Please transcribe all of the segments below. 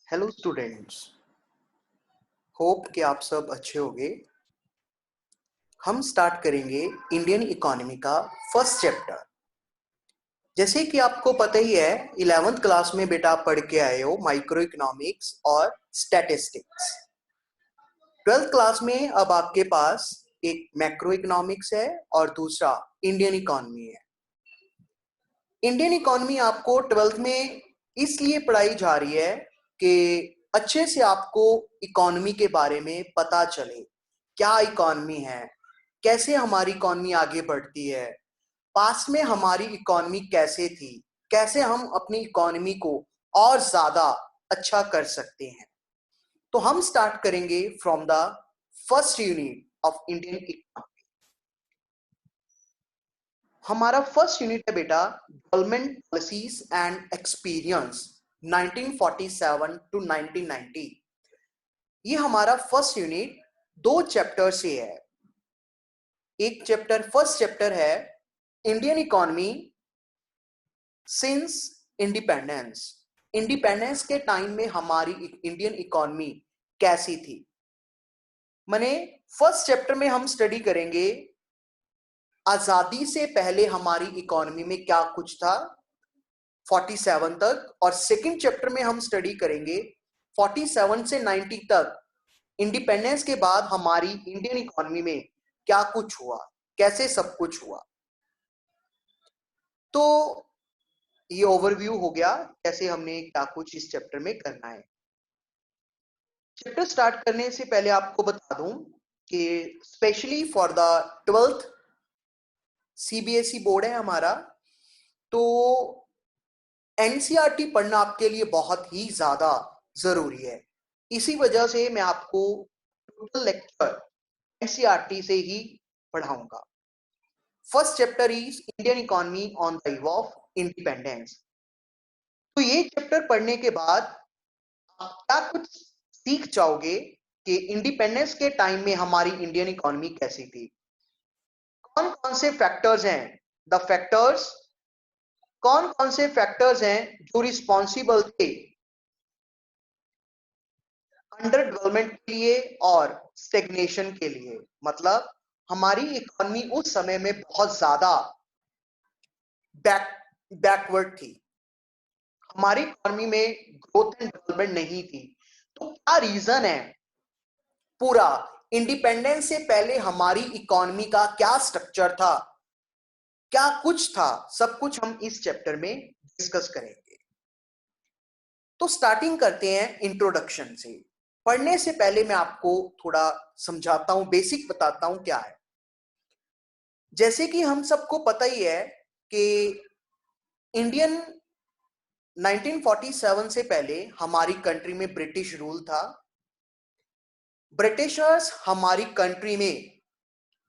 Hello students. Hope कि आप सब अच्छे होंगे। हम स्टार्ट करेंगे इंडियन इकोनॉमी का फर्स्ट चैप्टर। जैसे कि आपको पता ही है, 11th क्लास में बेटा आप पढ़ के आए हो माइक्रो इकोनॉमिक्स और स्टैटिस्टिक्स। 12th क्लास में अब आपके पास एक मैक्रो इकोनॉमिक्स है और दूसरा इंडियन इकोनॉमी है। इंडियन इकोनॉमी आपको 12th में इसलिए पढ़ाई जा रही है कि अच्छे से आपको इकोनॉमी के बारे में पता चले, क्या इकोनॉमी है, कैसे हमारी इकोनॉमी आगे बढ़ती है, पास्ट में हमारी इकोनॉमी कैसे थी, कैसे हम अपनी इकोनॉमी को और ज्यादा अच्छा कर सकते हैं। तो हम स्टार्ट करेंगे from the first unit of Indian economy. हमारा फर्स्ट यूनिट है बेटा government policies and experience 1947 to 1990। ये हमारा फर्स्ट यूनिट 2 चैप्टर से है। एक चैप्टर फर्स्ट चैप्टर है Indian economy since independence. Independence के टाइम में हमारी इंडियन इकोनॉमी कैसी थी। माने फर्स्ट चैप्टर में हम स्टडी करेंगे आजादी से पहले हमारी इकोनॉमी में क्या कुछ था 47 तक, और सेकंड चैप्टर में हम स्टडी करेंगे 47 से 90 तक इंडिपेंडेंस के बाद हमारी इंडियन इकोनॉमी में क्या कुछ हुआ, कैसे सब कुछ हुआ। तो ये ओवरव्यू हो गया कैसे हमने क्या कुछ इस चैप्टर में करना है। चैप्टर स्टार्ट करने से पहले आपको बता दूं कि specially for the 12th CBSE board है हमारा, तो एनसीईआरटी पढ़ना आपके लिए बहुत ही ज्यादा जरूरी है। इसी वजह से मैं आपको टोटल लेक्चर एनसीईआरटी से ही पढ़ाऊंगा। First chapter is Indian economy on the eve of independence. तो ये चैप्टर पढ़ने के बाद आप क्या कुछ सीख जाओगे कि इंडिपेंडेंस के टाइम में हमारी इंडियन इकोनॉमी कैसी थी, कौन कौन से फैक्टर्स हैं, द फैक्टर्स, कौन कौन से फैक्टर्स हैं जो रिस्पॉन्सिबल थे अंडर डेवलपमेंट के लिए और स्टेग्नेशन के लिए। मतलब हमारी इकोनॉमी उस समय में बहुत ज्यादा बैकवर्ड थी, हमारी इकोनॉमी में ग्रोथ एंड डेवलपमेंट नहीं थी। तो क्या रीजन है, पूरा इंडिपेंडेंस से पहले हमारी इकोनॉमी का क्या स्ट्रक्चर था, क्या कुछ था, सब कुछ हम इस चैप्टर में डिस्कस करेंगे। तो स्टार्टिंग करते हैं इंट्रोडक्शन से। पढ़ने से पहले मैं आपको थोड़ा समझाता हूं, बेसिक बताता हूं क्या है। जैसे कि हम सबको पता ही है कि इंडियन 1947 से पहले हमारी कंट्री में ब्रिटिश रूल था। ब्रिटिशर्स हमारी कंट्री में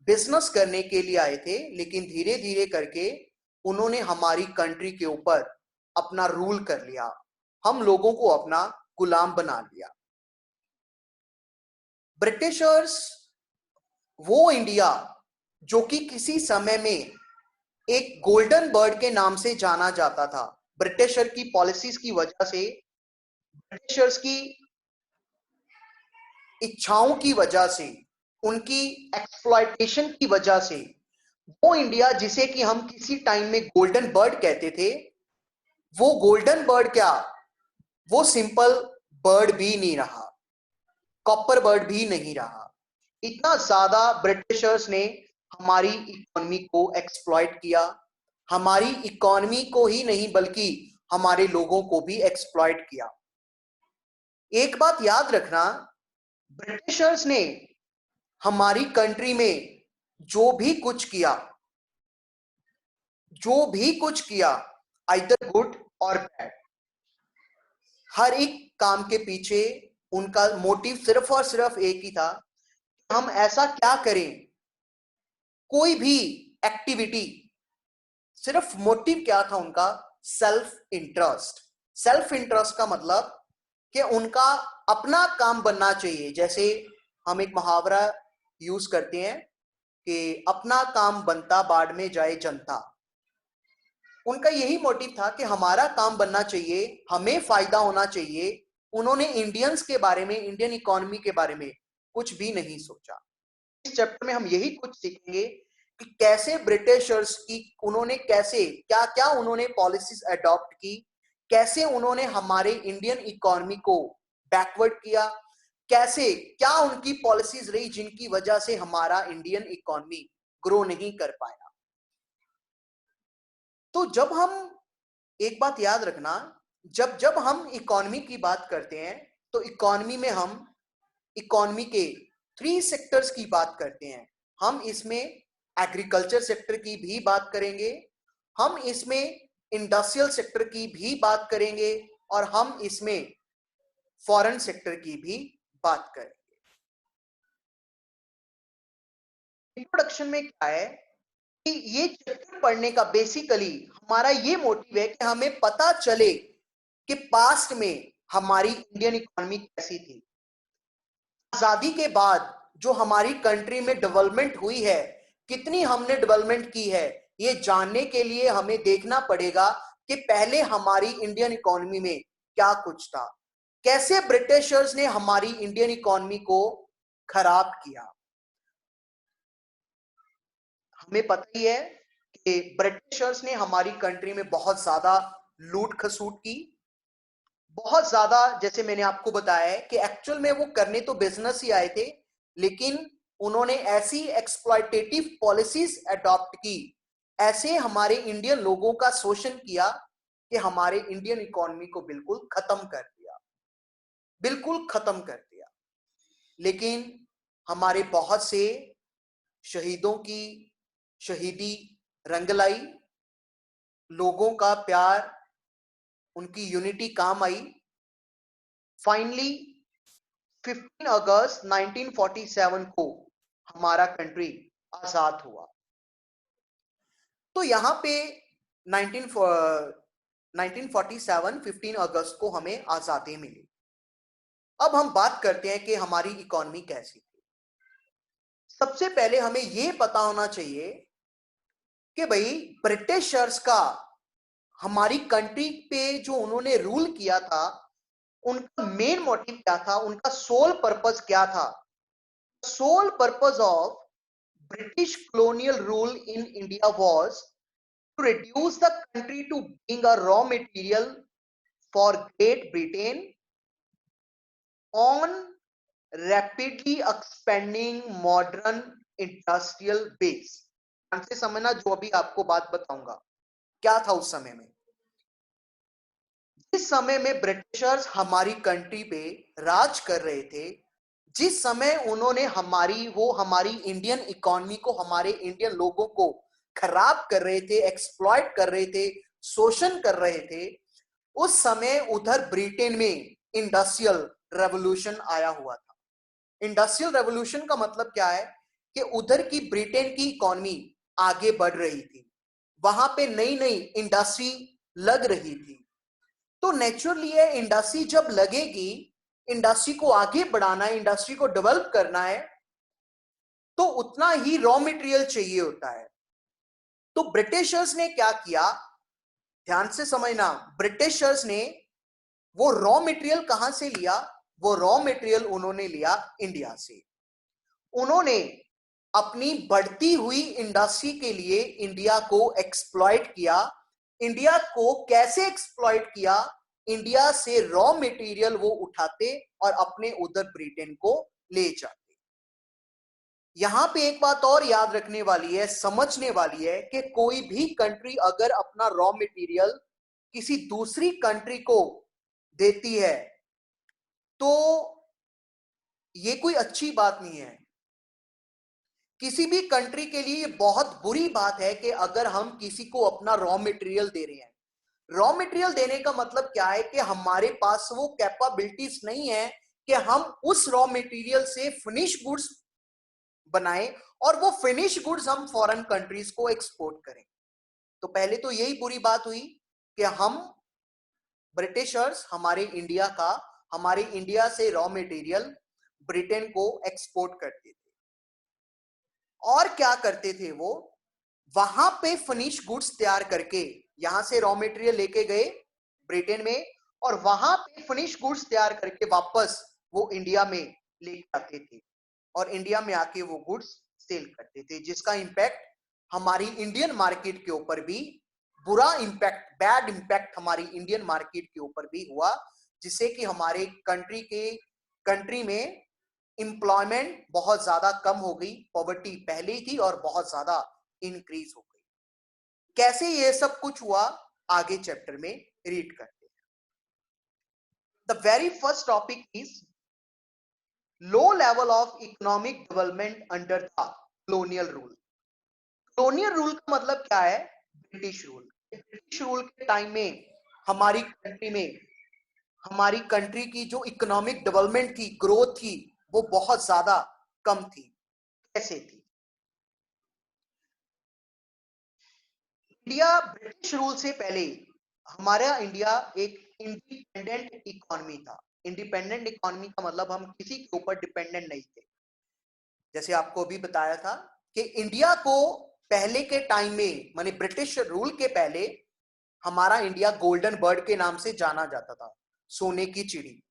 बिजनेस करने के लिए आए थे, लेकिन धीरे धीरे करके उन्होंने हमारी कंट्री के ऊपर अपना रूल कर लिया, हम लोगों को अपना गुलाम बना लिया। ब्रिटिशर्स वो इंडिया जो कि किसी समय में एक गोल्डन बर्ड के नाम से जाना जाता था, ब्रिटिशर की पॉलिसीज की वजह से, ब्रिटिशर्स की इच्छाओं की वजह से, उनकी एक्सप्लॉयटेशन की वजह से, वो इंडिया जिसे कि हम किसी टाइम में गोल्डन बर्ड कहते थे, वो गोल्डन बर्ड क्या, वो सिंपल बर्ड भी नहीं रहा, कॉपर बर्ड भी नहीं रहा। इतना ज्यादा ब्रिटिशर्स ने हमारी इकोनॉमी को एक्सप्लॉइट किया, हमारी इकोनॉमी को ही नहीं बल्कि हमारे लोगों को भी एक्सप्लॉइट किया। एक बात याद रखना, ब्रिटिशर्स ने हमारी कंट्री में जो भी कुछ किया, जो भी कुछ किया, आइदर गुड और बैड, हर एक काम के पीछे उनका मोटिव सिर्फ और सिर्फ एक ही था, हम ऐसा क्या करें, कोई भी एक्टिविटी, सिर्फ मोटिव क्या था उनका, सेल्फ इंटरेस्ट। सेल्फ इंटरेस्ट का मतलब कि उनका अपना काम बनना चाहिए। जैसे हम एक मुहावरा यूज करते हैं कि अपना काम बनता बाढ़ में जाए जनता। उनका यही मोटिव था कि हमारा काम बनना चाहिए, हमें फायदा होना चाहिए, उन्होंने इंडियंस के बारे में, इंडियन इकोनॉमी के बारे में कुछ भी नहीं सोचा। इस चैप्टर में हम यही कुछ सीखेंगे कि कैसे ब्रिटिशर्स की, उन्होंने कैसे क्या क्या उन्होंने पॉलिसीज अडॉप्ट की, कैसे उन्होंने हमारे इंडियन इकोनॉमी को बैकवर्ड किया, कैसे क्या उनकी पॉलिसीज रही जिनकी वजह से हमारा इंडियन इकोनॉमी ग्रो नहीं कर पाया। तो जब हम, एक बात याद रखना, जब जब हम इकोनॉमी की बात करते हैं तो इकोनॉमी में हम इकोनॉमी के 3 सेक्टर्स की बात करते हैं। हम इसमें एग्रीकल्चर सेक्टर की भी बात करेंगे, हम इसमें इंडस्ट्रियल सेक्टर की भी बात करेंगे, और हम इसमें फॉरेन सेक्टर की भी बात करेंगे। इंट्रोडक्शन में क्या है कि ये चैप्टर पढ़ने का बेसिकली हमारा ये मोटिव है कि हमें पता चले कि पास्ट में हमारी इंडियन इकोनॉमी कैसी थी, आजादी के बाद जो हमारी कंट्री में डेवलपमेंट हुई है, कितनी हमने डेवलपमेंट की है, ये जानने के लिए हमें देखना पड़ेगा कि पहले हमारी इंडियन इकोनॉमी में क्या कुछ था, कैसे ब्रिटिशर्स ने हमारी इंडियन इकोनॉमी को खराब किया। हमें पता ही है कि ब्रिटिशर्स ने हमारी कंट्री में बहुत ज्यादा लूट खसूट की, बहुत ज्यादा, जैसे मैंने आपको बताया है कि एक्चुअल में वो करने तो बिजनेस ही आए थे, लेकिन उन्होंने ऐसी एक्सप्लॉयटेटिव पॉलिसीज अडॉप्ट की, ऐसे हमारे इंडियन लोगों का शोषण किया कि हमारे इंडियन इकोनॉमी को बिल्कुल खत्म कर दिया, बिल्कुल खत्म कर दिया। लेकिन हमारे बहुत से शहीदों की शहीदी रंग लाई, लोगों का प्यार, उनकी यूनिटी काम आई। फाइनली 15 अगस्त 1947 को हमारा कंट्री आजाद हुआ। तो यहां पे 1947 15 अगस्त को हमें आजादी मिली। अब हम बात करते हैं कि हमारी इकोनॉमी कैसी थी। सबसे पहले हमें यह पता होना चाहिए कि भाई ब्रिटिशर्स का हमारी कंट्री पे जो उन्होंने रूल किया था, उनका मेन मोटिव क्या था, उनका सोल पर्पस क्या था। Sole purpose of British colonial rule in India was to reduce the country to being a raw material for Great Britain on rapidly expanding modern industrial base। ध्यान से समझना जो अभी आपको बात बताऊंगा क्या था उस समय में। जिस समय में ब्रिटिशर्स हमारी कंट्री पे राज कर रहे थे, जिस समय उन्होंने हमारी इंडियन इकोनॉमी को, हमारे इंडियन लोगों को खराब कर रहे थे, एक्सप्लॉइट कर रहे थे, शोषण कर रहे थे, उस समय उधर ब्रिटेन में इंडस्ट्रियल रेवोल्यूशन आया हुआ था। इंडस्ट्रियल रेवोल्यूशन का मतलब क्या है कि उधर की ब्रिटेन की इकोनॉमी आगे बढ़ रही थी, वहां पे नई नई इंडस्ट्री लग रही थी। तो नेचुरली है, इंडस्ट्री जब लगेगी, इंडस्ट्री को आगे बढ़ाना है, इंडस्ट्री को डेवलप करना है, तो उतना ही रॉ मटेरियल चाहिए होता है। तो ब्रिटिशर्स ने क्या किया, ध्यान से समझना, ब्रिटिशर्स ने वो रॉ मटेरियल कहां से लिया, वो रॉ मटेरियल उन्होंने लिया इंडिया से। उन्होंने अपनी बढ़ती हुई इंडस्ट्री के लिए इंडिया को एक्सप्लॉइट किया। इंडिया को कैसे एक्सप्लॉइट किया, इंडिया से रॉ मटेरियल वो उठाते और अपने उधर ब्रिटेन को ले जाते। यहां पे एक बात और याद रखने वाली है, समझने वाली है कि कोई भी कंट्री अगर अपना रॉ मटेरियल किसी दूसरी कंट्री को देती है तो ये कोई अच्छी बात नहीं है। किसी भी कंट्री के लिए बहुत बुरी बात है कि अगर हम किसी को अपना रॉ मटेरियल दे रहे हैं। रॉ मटेरियल देने का मतलब क्या है कि हमारे पास वो कैपेबिलिटीज नहीं है कि हम उस रॉ मटेरियल से फिनिश गुड्स बनाएं और वो फिनिश गुड्स हम फॉरेन कंट्रीज को एक्सपोर्ट करें। तो पहले तो यही बुरी बात हुई कि हम ब्रिटिशर्स हमारे इंडिया से रॉ मटेरियल ब्रिटेन को एक्सपोर्ट करते थे। और क्या करते थे, वो वहां पे फिनिश गुड्स तैयार करके यहां से रॉ मटेरियल लेके गए ब्रिटेन में, और वहां पे फिनिश गुड्स तैयार करके वापस वो इंडिया में ले आते थे और इंडिया में आके वो गुड्स सेल करते थे, जिसका इंपैक्ट हमारी इंडियन मार्केट के ऊपर भी बुरा इंपैक्ट, बैड इंपैक्ट हमारी इंडियन मार्केट के ऊपर भी हुआ, जिससे कि हमारे कंट्री में एम्प्लॉयमेंट बहुत ज्यादा कम हो गई, पॉवर्टी पहले ही थी और बहुत ज्यादा इंक्रीज हो गई। कैसे ये सब कुछ हुआ आगे चैप्टर में रीड करते हैं। The very first topic is low level of economic development under the colonial rule. Colonial rule का मतलब क्या है? British rule. ब्रिटिश रूल के टाइम में हमारी कंट्री की जो इकोनॉमिक डेवलपमेंट थी, ग्रोथ थी, वो बहुत ज्यादा कम थी। कैसे थी? इंडिया ब्रिटिश रूल से पहले हमारा इंडिया एक इंडिपेंडेंट इकोनॉमी था। इंडिपेंडेंट इकोनॉमी का मतलब हम किसी के ऊपर डिपेंडेंट नहीं थे। जैसे आपको अभी बताया था कि इंडिया को पहले के टाइम में, माने ब्रिटिश रूल के पहले, हमारा इंडिया गोल्डन बर्ड के नाम से जाना जाता था, सोने की चिड़ी।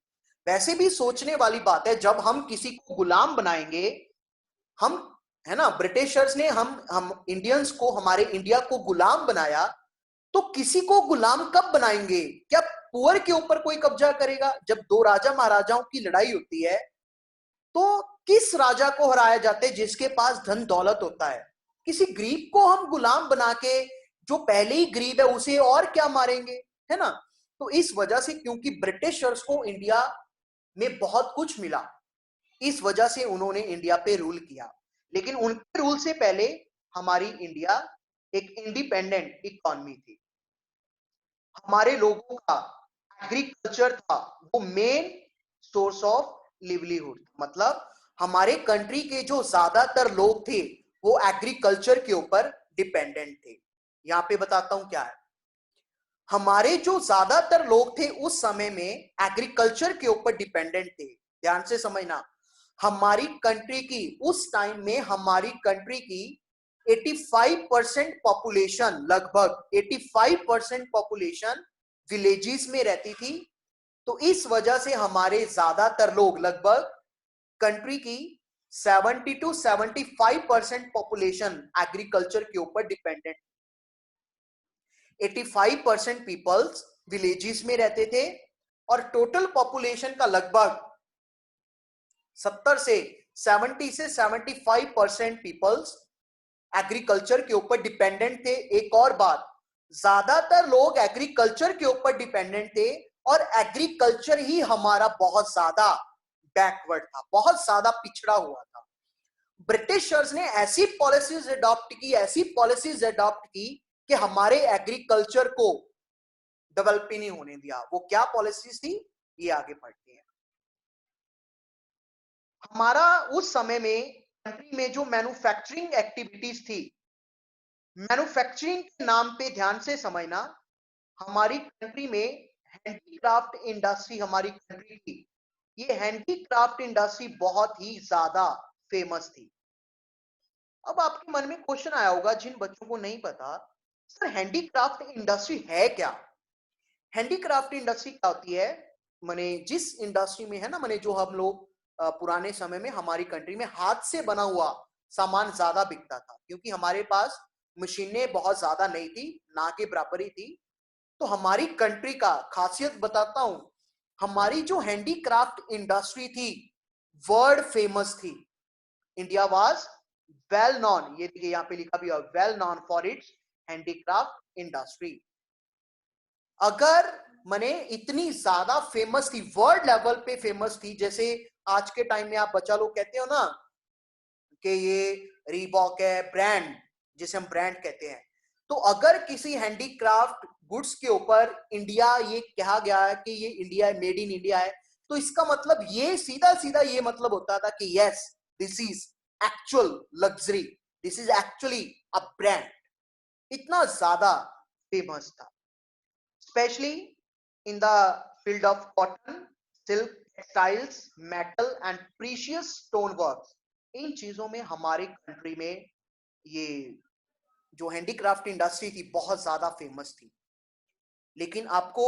वैसे भी सोचने वाली बात है, जब हम किसी को गुलाम बनाएंगे, हम, है ना, ब्रिटिशर्स ने हम इंडियंस को, हमारे इंडिया को गुलाम बनाया, तो किसी को गुलाम कब बनाएंगे? क्या पुअर के ऊपर कोई कब्जा करेगा? जब दो राजा महाराजाओं की लड़ाई होती है तो किस राजा को हराया जाता है? जिसके पास धन दौलत होता है। किसी गरीब को हम गुलाम बना के, जो पहले ही गरीब है, उसे और क्या मारेंगे, है ना? तो इस वजह से, क्योंकि ब्रिटिशर्स को इंडिया में बहुत कुछ मिला, इस वजह से उन्होंने इंडिया पे रूल किया। लेकिन उनके रूल से पहले हमारी इंडिया एक इंडिपेंडेंट इकोनॉमी थी। हमारे लोगों का एग्रीकल्चर था वो मेन सोर्स ऑफ लिवलीहुड। मतलब हमारे कंट्री के जो ज्यादातर लोग थे वो एग्रीकल्चर के ऊपर डिपेंडेंट थे। यहां पे बताता हूं क्या है। हमारे जो ज्यादातर लोग थे उस समय में एग्रीकल्चर के ऊपर डिपेंडेंट थे। ध्यान से समझना, हमारी कंट्री की, उस टाइम में हमारी कंट्री की 85% पॉपुलेशन, लगभग 85% पॉपुलेशन विलेजेस में रहती थी। तो इस वजह से हमारे ज्यादातर लोग, लगभग कंट्री की 70 to 75% पॉपुलेशन एग्रीकल्चर के ऊपर डिपेंडेंट। 85% पीपल्स विलेजेस में रहते थे और टोटल पॉपुलेशन का लगभग 70 से 75% पीपल्स एग्रीकल्चर के ऊपर डिपेंडेंट थे। एक और बात, ज्यादातर लोग एग्रीकल्चर के ऊपर डिपेंडेंट थे और एग्रीकल्चर ही हमारा बहुत ज्यादा बैकवर्ड था, बहुत ज्यादा पिछड़ा हुआ था। ब्रिटिशर्स ने ऐसी पॉलिसीज अडॉप्ट की कि हमारे एग्रीकल्चर को डेवलप ही नहीं होने दिया। वो क्या पॉलिसीज थी, ये आगे पढ़ते हैं। हमारा उस समय में कंट्री में जो मैन्युफैक्चरिंग एक्टिविटीज थी, मैन्युफैक्चरिंग के नाम पे ध्यान से समझना, हमारी कंट्री में हैंडीक्राफ्ट इंडस्ट्री, हमारी कंट्री की ये हैंडीक्राफ्ट इंडस्ट्री बहुत ही ज्यादा फेमस थी। अब आपके मन में क्वेश्चन आया होगा, जिन बच्चों को नहीं पता, सर हैंडीक्राफ्ट इंडस्ट्री है क्या? हैंडीक्राफ्ट इंडस्ट्री क्या होती है? माने जिस इंडस्ट्री में, है ना, माने जो हम लोग पुराने समय में हमारी कंट्री में हाथ से बना हुआ सामान ज्यादा बिकता था, क्योंकि हमारे पास मशीनें बहुत ज्यादा नहीं थी, ना के बराबर ही थी। तो हमारी कंट्री का खासियत बताता हूं, हमारी जो हैंडीक्राफ्ट इंडस्ट्री थी वर्ल्ड फेमस थी। इंडिया वाज वेल नॉन, ये देखिए यहां पे लिखा भी है, well non for its handicraft industry. अगर मने इतनी ज्यादा फेमस थी, वर्ल्ड लेवल पे फेमस थी, जैसे आज के टाइम में आप बच्चा लोग कहते हो ना कि ये रीबॉक है, ब्रांड, जिसे हम ब्रांड कहते हैं। तो अगर किसी हैंडीक्राफ्ट गुड्स के ऊपर इंडिया ये कहा गया है कि ये इंडिया है, मेड इन इंडिया है, तो इसका मतलब ये सीधा सीधा ये मतलब होता था कि yes, this is actual luxury, this is actually a brand. इतना ज्यादा फेमस था, specially in the field of cotton, silk, textiles, metal and precious stone work. इन चीजों में हमारी कंट्री में ये जो हैंडीक्राफ्ट इंडस्ट्री थी बहुत ज्यादा फेमस थी। लेकिन आपको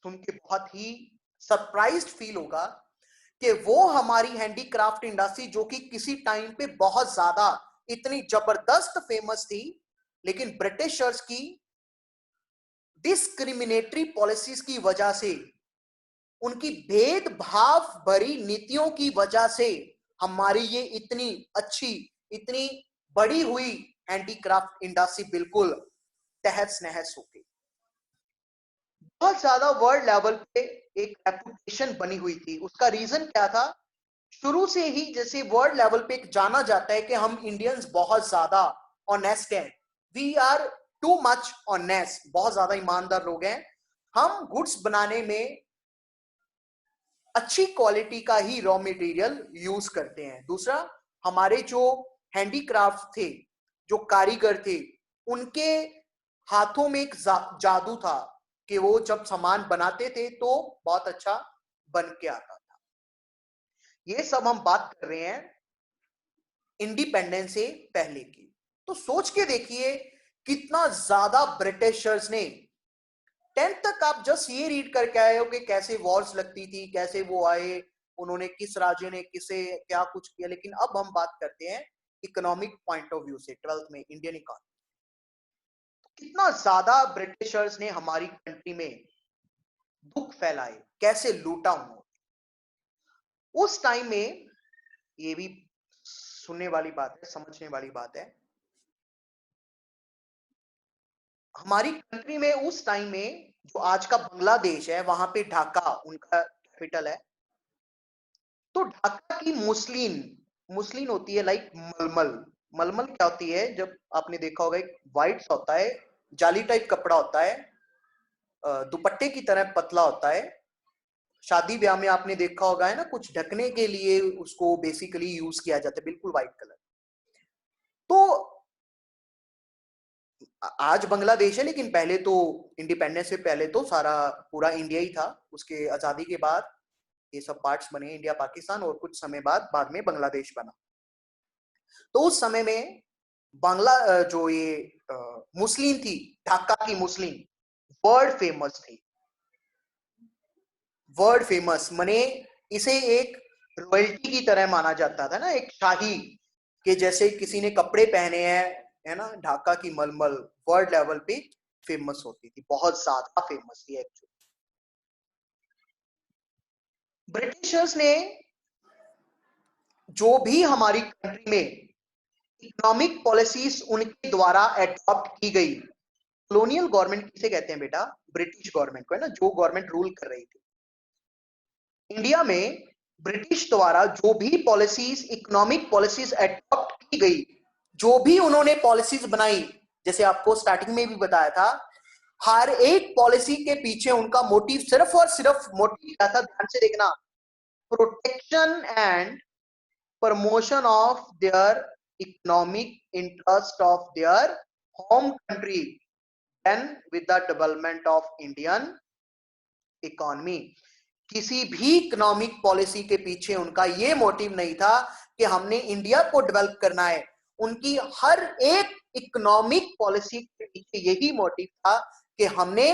सुन के बहुत ही सरप्राइज्ड फील होगा कि वो हमारी हैंडीक्राफ्ट इंडस्ट्री जो कि किसी टाइम पे बहुत ज्यादा इतनी जबरदस्त फेमस थी, लेकिन ब्रिटिशर्स की डिस्क्रिमिनेटरी पॉलिसीज की वजह से, उनकी भेदभाव भरी नीतियों की वजह से हमारी ये इतनी अच्छी, इतनी बड़ी हुई हैंडीक्राफ्ट इंडस्ट्री बिल्कुल तहस नहस हो गई। बहुत ज्यादा वर्ल्ड लेवल पे एक रेपुटेशन बनी हुई थी। उसका रीजन क्या था? शुरू से ही जैसे वर्ल्ड लेवल पे जाना जाता है कि हम इंडियंस बहुत ज्यादा ऑनेस्ट हैं, we are too much honest, बहुत ज्यादा ईमानदार लोग हैं, हम गुड्स बनाने में अच्छी क्वालिटी का ही रॉ मटेरियल यूज करते हैं। दूसरा, हमारे जो हैंडीक्राफ्ट थे, जो कारीगर थे, उनके हाथों में एक जादू था कि वो जब सामान बनाते थे तो बहुत अच्छा बन के आता था। ये सब हम बात कर रहे हैं इंडिपेंडेंस से पहले की। तो सोच के देखिए कितना ज्यादा ब्रिटिशर्स ने, 10th तक आप जस्ट ये रीड करके आए हो कि कैसे वॉर्स लगती थी, कैसे वो आए, उन्होंने किस राज्य ने किसे क्या कुछ किया, लेकिन अब हम बात करते हैं इकोनॉमिक पॉइंट ऑफ व्यू से। 12th में इंडियन इकोनॉमी, कितना ज्यादा ब्रिटिशर्स ने हमारी कंट्री में दुख फैलाए, कैसे लूटा उन्होंने। उस टाइम में ये भी सुनने वाली बात है, समझने वाली बात है, हमारी कंट्री में उस टाइम में जो आज का बांग्लादेश है, वहां पे ढाका उनका कैपिटल है। तो ढाका की मुस्लिन, मुस्लिन होती है लाइक मलमल। मलमल क्या होती है? जब आपने देखा होगा एक व्हाइट होता है, जाली टाइप कपड़ा होता है, दुपट्टे की तरह पतला होता है, शादी ब्याह में आपने देखा होगा है ना, कुछ ढकने के लिए उसको बेसिकली यूज किया जाता है, बिल्कुल व्हाइट कलर। तो आज बांग्लादेश है, लेकिन पहले तो इंडिपेंडेंस से पहले तो सारा पूरा इंडिया ही था। उसके आजादी के बाद ये सब पार्ट्स बने, इंडिया पाकिस्तान, और कुछ समय बाद में बांग्लादेश बना। तो उस समय में बांग्ला जो ये मुस्लिम थी, ढाका की मुस्लिम, वर्ल्ड फेमस थी। वर्ल्ड फेमस मने इसे एक रॉयल्टी की तरह माना जाता था ना, एक शाही के जैसे किसी ने कपड़े पहने हैं, है ना, ढाका की मलमल वर्ल्ड लेवल पे फेमस होती थी, बहुत ज्यादा फेमस थी एक्चुअली। ब्रिटिशर्स ने जो भी हमारी कंट्री में इकोनॉमिक पॉलिसीज उनके द्वारा एडॉप्ट की गई, कॉलोनियल गवर्नमेंट किसे कहते हैं बेटा? ब्रिटिश गवर्नमेंट को, है ना, जो गवर्नमेंट रूल कर रही थी इंडिया में। ब्रिटिश द्वारा जो भी पॉलिसीज, इकोनॉमिक पॉलिसीज एडॉप्ट की गई, जो भी उन्होंने पॉलिसीज बनाई, जैसे आपको स्टार्टिंग में भी बताया था, हर एक पॉलिसी के पीछे उनका मोटिव सिर्फ और सिर्फ मोटिव क्या था? ध्यान से देखना, protection and promotion of their economic interest of their home country and with the development of Indian economy. किसी भी इकोनॉमिक पॉलिसी के पीछे उनका ये मोटिव नहीं था कि हमने इंडिया को डेवलप करना है। उनकी हर एक इकोनॉमिक पॉलिसी के पीछे यही मोटिव था कि हमने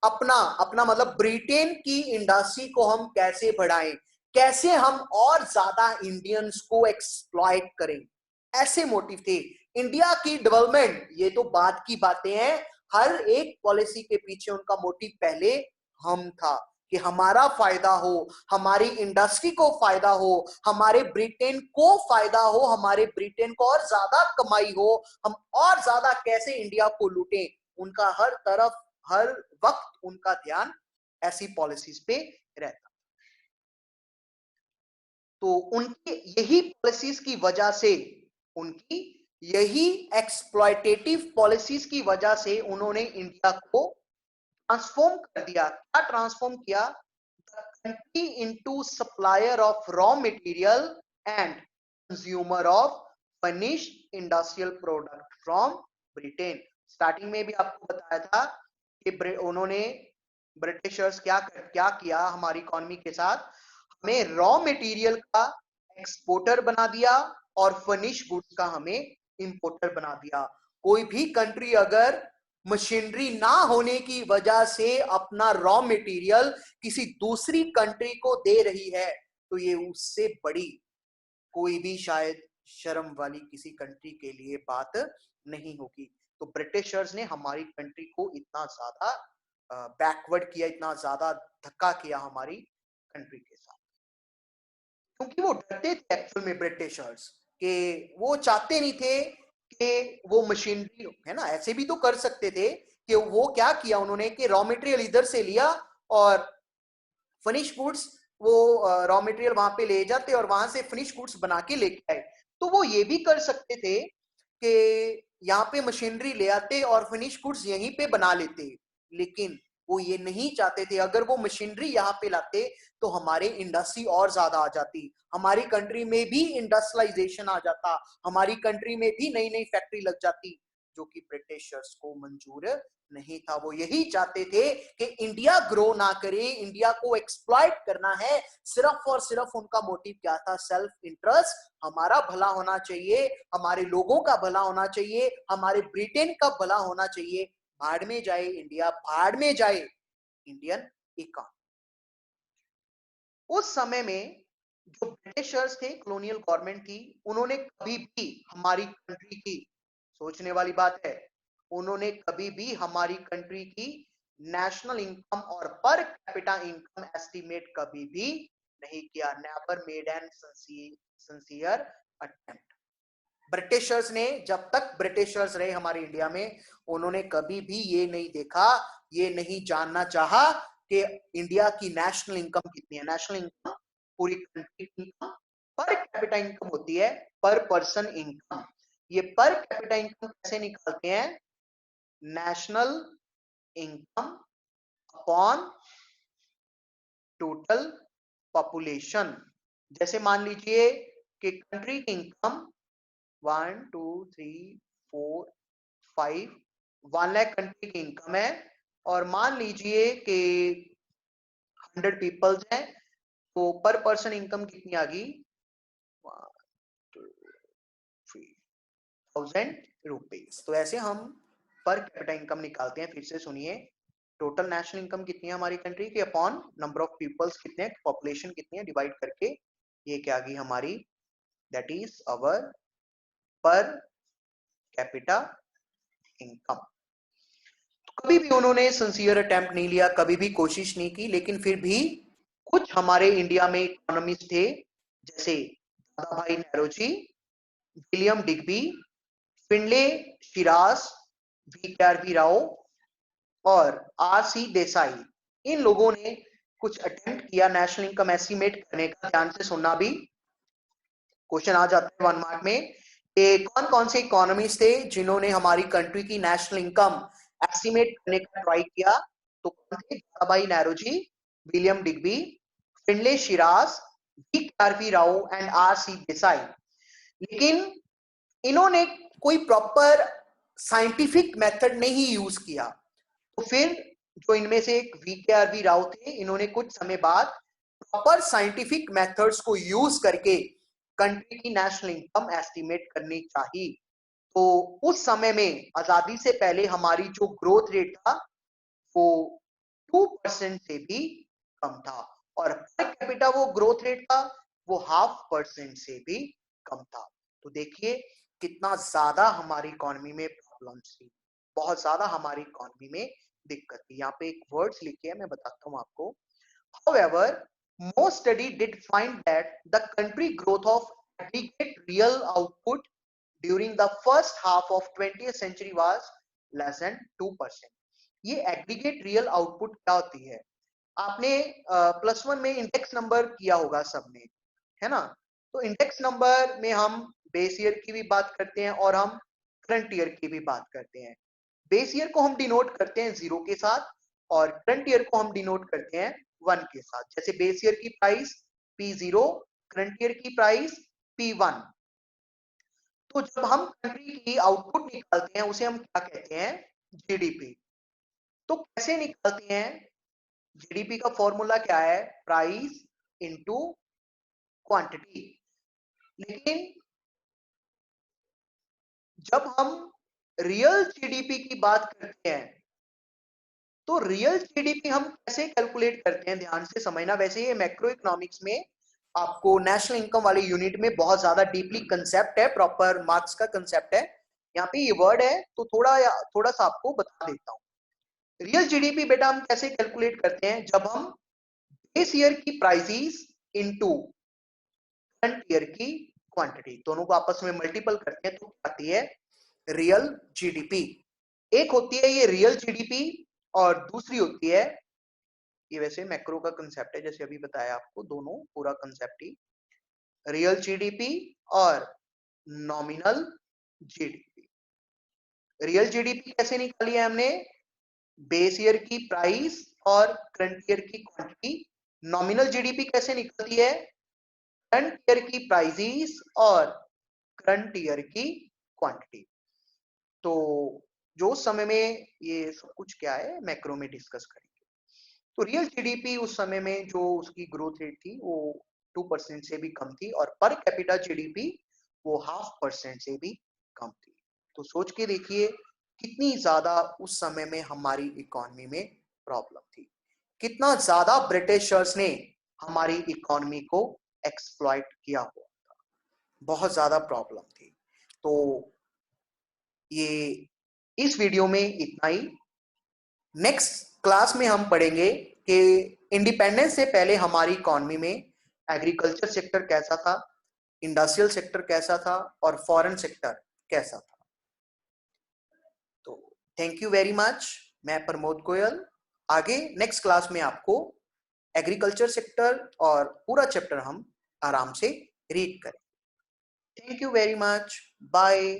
अपना अपना मतलब ब्रिटेन की इंडस्ट्री को हम कैसे बढ़ाएं, कैसे हम और ज्यादा इंडियंस को एक्सप्लॉइट करें, ऐसे मोटिव थे। इंडिया की डेवलपमेंट ये तो बात की बातें हैं, हर एक पॉलिसी के पीछे उनका मोटिव पहले हम था कि हमारा फायदा हो, हमारी इंडस्ट्री को फायदा हो, हमारे ब्रिटेन को फायदा हो, हमारे ब्रिटेन को और ज्यादा कमाई हो, हम और ज्यादा कैसे इंडिया को लूटें। उनका हर तरफ हर वक्त उनका ध्यान ऐसी पॉलिसीज पे रहता। तो उनकी यही पॉलिसीज की वजह से, उनकी यही एक्सप्लॉयटेटिव पॉलिसीज की वजह से उन्होंने इंडिया को ट्रांसफॉर्म कर दिया। क्या ट्रांसफॉर्म किया? country into supplier of raw material and consumer of finished industrial product from Britain। Starting में भी आपको बताया था कि उन्होंने ब्रिटिशर्स क्या क्या किया हमारी इकोनॉमी के साथ, हमें रॉ मटेरियल का एक्सपोर्टर बना दिया और फिनिश गुड्स का हमें इंपोर्टर बना दिया। कोई भी कंट्री अगर मशीनरी ना होने की वजह से अपना रॉ मटेरियल किसी दूसरी कंट्री को दे रही है, तो ये उससे बड़ी कोई भी शायद शर्म वाली किसी कंट्री के लिए बात नहीं होगी। तो ब्रिटिशर्स ने हमारी कंट्री को इतना ज्यादा बैकवर्ड किया, इतना ज्यादा धक्का किया हमारी कंट्री के साथ, क्योंकि वो डरते थे एक्चुअल में ब्रिटिशर्स के, वो चाहते नहीं थे कि वो मशीनरी है ना, ऐसे भी तो कर सकते थे कि वो क्या किया उन्होंने कि रॉ मटेरियल इधर से लिया और फिनिश गुड्स, वो रॉ मटेरियल वहां पे ले जाते और वहां से फिनिश गुड्स बना के लेके आए। तो वो ये भी कर सकते थे कि यहाँ पे मशीनरी ले आते और फिनिश गुड्स यहीं पे बना लेते, लेकिन वो ये नहीं चाहते थे। अगर वो मशीनरी यहाँ पे लाते तो हमारे इंडस्ट्री और ज्यादा आ जाती, हमारी कंट्री में भी इंडस्ट्रियलाइजेशन आ जाता, हमारी कंट्री में भी नई नई फैक्ट्री लग जाती, जो कि ब्रिटिशर्स को मंजूर नहीं था। वो यही चाहते थे कि इंडिया ग्रो ना करे, इंडिया को एक्सप्लॉइट करना है। सिर्फ और सिर्फ उनका मोटिव क्या था? सेल्फ इंटरेस्ट, हमारा भला होना चाहिए, हमारे लोगों का भला होना चाहिए, हमारे ब्रिटेन का भला होना चाहिए। भाड़ में जाए इंडिया, भाड़ में जाए इंडियन इकोनॉमी। उस समय में जो ब्रिटिशर्स थे, कॉलोनियल गवर्नमेंट थी, उन्होंने कभी भी हमारी कंट्री की, सोचने वाली बात है, उन्होंने कभी भी हमारी कंट्री की नेशनल इनकम और पर कैपिटा इनकम एस्टिमेट कभी भी नहीं किया। Never made an sincere attempt. Britishers ने, जब तक ब्रिटिशर्स रहे हमारे इंडिया में, उन्होंने कभी भी ये नहीं देखा, ये नहीं जानना चाहा कि इंडिया की नेशनल इनकम कितनी है। नेशनल इनकम पूरी कंट्री की इनकम, पर कैपिटा इनकम होती है पर पर्सन इनकम। ये पर कैपिटा इनकम कैसे निकालते हैं? National income upon total population. जैसे मान लीजिए कि कंट्री की इनकम 1 2 3 4 5, 1 लाख कंट्री की इनकम है, और मान लीजिए कि 100 पीपल्स हैं, तो पर पर्सन इनकम कितनी आ गई? 1,2,3,000 रुपीज। तो ऐसे हम पर कैपिटा इनकम निकालते हैं। फिर से सुनिए, टोटल नेशनल इनकम कितनी है हमारी कंट्री की अपॉन नंबर ऑफ पीपल्स कितने, पॉपुलेशन कितनी है, डिवाइड करके ये क्या आ गई हमारी, that is our per capita income. तो कभी भी उन्होंने सिंसियर अटेम्प्ट नहीं लिया, कभी भी कोशिश नहीं की, लेकिन फिर भी कुछ हमारे इंडिया में इकोनॉमिस्ट थे, जैसे Dadabhai Naoroji, William Digby, Findlay Shirras, V Rao और R.C. देसाई। इन लोगों ने कुछ अटेम्प्ट किया नेशनल इनकम एस्टिमेट करने का। ध्यान से सुनना, भी क्वेश्चन आ जाता है 1 मार्क में कि कौन कौन से इकोनॉमिस्ट थे जिन्होंने हमारी कंट्री की नेशनल इनकम एस्टिमेट करने का ट्राई किया। तो कौन थे? Dadabhai Naoroji, William Digby, Findlay Shirras, V Rao and R.C. Desai. लेकिन इन्होंने कोई प्रॉपर साइंटिफिक मेथड नहीं यूज किया। तो फिर जो इनमें से एक वी राव थे, इन्होंने कुछ समय बाद प्रॉपर साइंटिफिक मेथड्स को यूज करके कंट्री की नेशनल इनकम एस्टिमेट करनी चाहिए। तो उस समय में, आजादी से पहले, हमारी जो ग्रोथ रेट था वो 2% से भी कम था, और पर कैपिटा वो ग्रोथ रेट था वो 0.5% से भी कम था। तो देखिए कितना ज्यादा हमारी इकोनॉमी में प्रॉब्लम्स थी, बहुत ज्यादा हमारी इकोनॉमी में दिक्कत थी। यहाँ पे एक वर्ड्स लिखे हैं, मैं बताता हूँ आपको। However, most study did find that the country growth of aggregate real output during the first half of 20th century was less than 2%। ये एग्रीगेट रियल आउटपुट क्या होती है? आपने +1 में इंडेक्स नंबर किया होगा सबने, है ना? तो इंडेक्स नंबर में हम बेस ईयर की भी बात करते हैं और हम करंट ईयर की भी बात करते हैं। बेस ईयर को हम डिनोट करते हैं 0 के साथ और करंट ईयर को हम डिनोट करते हैं 1 के साथ। जैसे बेस ईयर की प्राइस P0, करंट ईयर की प्राइस P1। तो जब हम कंट्री की आउटपुट निकालते हैं उसे हम क्या कहते हैं? जीडीपी। तो कैसे निकालते हैं? जीडीपी का फॉर्मूला क्या है? Price into quantity. लेकिन जब हम रियल जीडीपी की बात करते हैं तो रियल जीडीपी हम कैसे कैलकुलेट करते हैं, ध्यान से समझना। वैसे ये मैक्रो इकोनॉमिक्स में आपको नेशनल इनकम वाले यूनिट में बहुत ज्यादा डीपली कंसेप्ट है, प्रॉपर मार्क्स का कंसेप्ट है। यहाँ पे ये वर्ड है तो थोड़ा सा आपको बता देता हूँ। रियल जीडीपी बेटा हम कैसे कैलकुलेट करते हैं, जब हम बेस ईयर की प्राइसेस इनटू करंट ईयर की क्वांटिटी दोनों को आपस में मल्टीपल करते हैं तो क्या आती है, रियल जीडीपी। एक होती है ये रियल जीडीपी और दूसरी होती है, ये वैसे मैक्रो का कंसेप्ट है जैसे अभी बताया आपको, दोनों पूरा कंसेप्ट ही रियल जीडीपी और नॉमिनल जीडीपी। रियल जीडीपी कैसे निकाली है हमने, बेस ईयर की प्राइस और करंट ईयर की क्वांटिटी। नॉमिनल जीडीपी कैसे निकलती है, करंट ईयर की प्राइसेस और करंट ईयर की क्वांटिटी। तो जो उस समय में ये सब कुछ क्या है मैक्रो में डिस्कस करेंगे। तो रियल जीडीपी उस समय में जो उसकी ग्रोथ रेट थी वो 2% से भी कम थी और पर कैपिटा जीडीपी वो 0.5% से भी कम थी। तो सोच के देखिए कितनी ज्यादा उस समय में हमारी इकोनॉमी में प्रॉब्लम थी, कितना ज्यादा ब्रिटिशर्स ने हमारी इकोनॉमी को एक्सप्लॉइट किया हुआ था, बहुत ज्यादा प्रॉब्लम थी। तो ये इस वीडियो में इतना ही। नेक्स्ट क्लास में हम पढ़ेंगे कि इंडिपेंडेंस से पहले हमारी इकोनॉमी में एग्रीकल्चर सेक्टर कैसा था, इंडस्ट्रियल सेक्टर कैसा था और फॉरेन सेक्टर कैसा था। तो थैंक यू वेरी मच। मैं प्रमोद गोयल। आगे नेक्स्ट क्लास में आपको एग्रीकल्चर सेक्टर और पूरा चैप्टर हम आराम से रीड करें। Thank you very much. Bye.